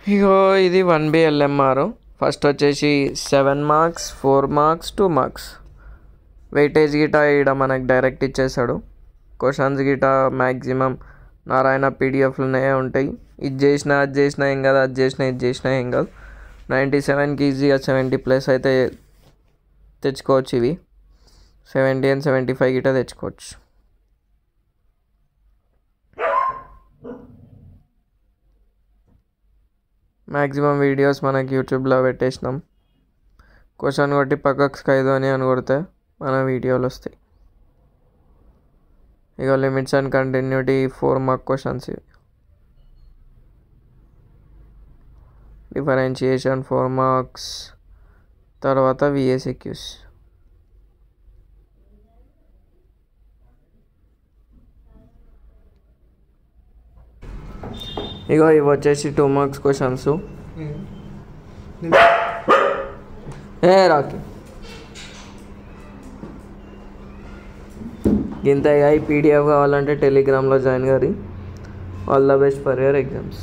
ఇగో ఇది 1B LMR. First వచ్చేసి 7 marks, 4 marks, 2 marks. Weightage గిట ఇక్కడ మనకు డైరెక్ట్ ఇచ్చేసాడు. క్వశ్చన్స్ గిట మ్యాక్సిమం నారాయణ పీడిఎఫ్లోనే ఉంటాయి. ఇది చేసినా అది చేసినా ఏం కాదు, అది చేసినా ఇది చేసినా ఏం కాదు. 97కి ఈజీగా 70+ అయితే తెచ్చుకోవచ్చు. ఇవి 70 and 75 గిట తెచ్చుకోవచ్చు. మ్యాక్సిమం వీడియోస్ మనకి యూట్యూబ్లో పెట్టేసినాం. క్వశ్చన్ కొట్టి పక్కకు స్కైదోని అని కొడితే మన వీడియోలు వస్తాయి. ఇక limits and continuity 4 mark questions ఇవి. డిఫరెన్షియేషన్ 4 మార్క్స్, తర్వాత VACQs. ఇగో ఇవి వచ్చేసి 2 మార్క్స్ క్వశ్చన్స్. రాకి ఇంత ఈ PDF కావాలంటే టెలిగ్రామ్లో జాయిన్ గారి. All the best for your exams.